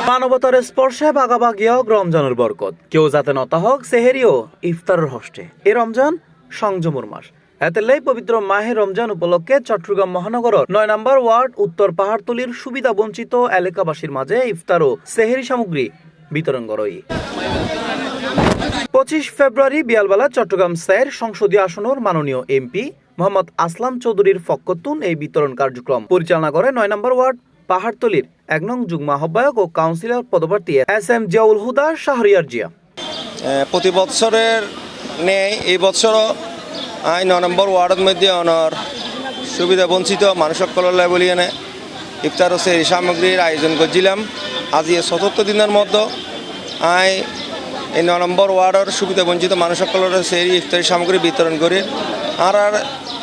মানবতার স্পর্শে ভাগাভাগি হোক রমজানের বরকত, কেউ যাতে নতা হোক সেহেরি ও ইফতারের হস্টে। এই রমজান সংযমর মাস। এতেলেই পবিত্র মাহে রমজান উপলক্ষে চট্টগ্রাম মহানগরের ৯ নম্বর ওয়ার্ড উত্তর পাহাড়তলির সুবিধা বঞ্চিত এলাকাবাসীর মাঝে ইফতার ও সেহেরি সামগ্রী বিতরণ করই। ২৫ ফেব্রুয়ারি বিয়ালবেলা চট্টগ্রাম স্যার সংসদীয় আসনের মাননীয় এমপি মোহাম্মদ আসলাম চৌধুরীর ফক্কতুন এই বিতরণ কার্যক্রম পরিচালনা করে ৯ নম্বর ওয়ার্ড পাহাড়তলির ১ নং যুগ্ম আহ্বায়ক ও কাউন্সিলর পদপ্রার্থী SM জিয়াউল হুদা শাহরিয়ার জিয়া। প্রতি বছরের নেই এই বছরও ৯ নম্বর ওয়ার্ডের মধ্যে অনর সুবিধা বঞ্চিত মানুষ সকলের বলিয়ে ইফতার ও সেহরি সামগ্রীর আয়োজন করছিলাম। আজ ৭৭ দিনের মধ্যে এই ৯ নম্বর ওয়ার্ডের সুবিধা বঞ্চিত মানুষ সকলের সেহরি ইফতারি সামগ্রী বিতরণ করি। আর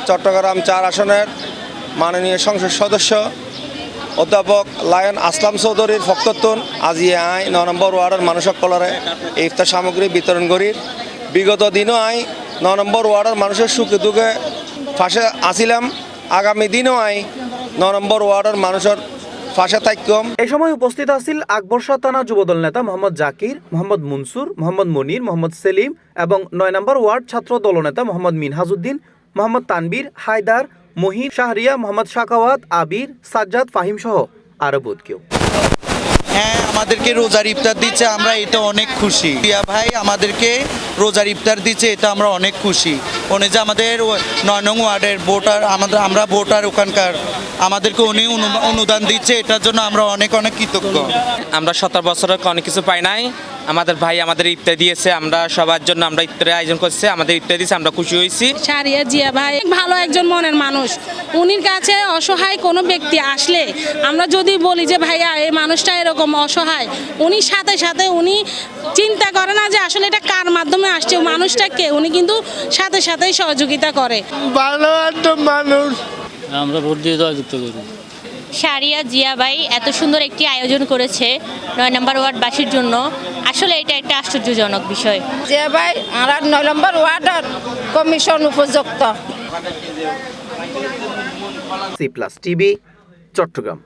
চট্টগ্রাম ৪ আসনের মাননীয় সংসদ সদস্য অধ্যাপক লায়ন আসলাম চৌধুরীর ফক্কতুন আজি ৯ নম্বর ওয়ার্ডের মানুষ সকলের এই ইফতার সামগ্রী বিতরণ করি। বিগত দিনও ৯ নম্বর ওয়ার্ডের মানুষের সুখে দুঃখে ফাঁসে আসিলাম। আগামী দিনও ৯ নম্বর ওয়ার্ডের মানুষের ফাঁসে থাকম। এই সময় উপস্থিত আছেন আকবরশাহ থানা যুবদল নেতা মোহাম্মদ জাকির, মোহাম্মদ মনসুর, মোহাম্মদ মনির, মোহাম্মদ সেলিম এবং ৯ নম্বর ওয়ার্ড ছাত্র দলনেতা মোহাম্মদ মিনহাজউদ্দিন, মোহাম্মদ তানবীর, হায়দার, মহির, শাহরিয়া, মোহাম্মদ শাকাওয়াত, আবির, সাজ্জাদ, ফাহিম সহ আরো বহুত কেউ। হ্যাঁ, আমাদেরকে রোজার ইফতার দিচ্ছে, আমরা এটা অনেক খুশি। রিয়া ভাই আমাদেরকে রোজার ইফতার দিচ্ছে, এটা আমরা অনেক খুশি। উনি যে আমাদের ৯ নং ওয়ার্ডের ভোটার, আমরা ভোটার ওখানকার, আমাদেরকে উনি অনুদান দিচ্ছে, এটার জন্য আমরা অনেক অনেক কৃতজ্ঞ। আমরা ১৭ বছরের অনেক কিছু পাই নাই, আমাদের ভাই আমাদের ইফতার দিয়েছে, আমরা সবার জন্য আমরা ইফতারের আয়োজন করছি, আমাদের ইফতার দিয়েছে, আমরা খুশি হয়েছি। শাহরিয়া জিয়া ভাই ভালো একজন মনের মানুষ। উনির কাছে অসহায় কোনো ব্যক্তি আসলে আমরা যদি বলি যে ভাইয়া এই মানুষটা এরকম অসহায়, উনি সাথে সাথে উনি চিন্তা করে না যে আসলে এটা কার মাধ্যমে আসছে, মানুষটা কে, উনি কিন্তু সাথে সাথেই সহযোগিতা করে। ভালো একটা মানুষ, আমরা ভোট দিয়ে জয়যুক্ত করি। শাহরিয়া জিয়া ভাই এত সুন্দর একটি আয়োজন করেছে ৯ নম্বর ওয়ার্ডবাসীর জন্য, আসলে এটা একটা আশ্চর্যজনক বিষয়। জিয়া ভাই আর ৯ নম্বর ওয়ার্ডের কমিশন উপযুক্ত। C+ TV Chittagong.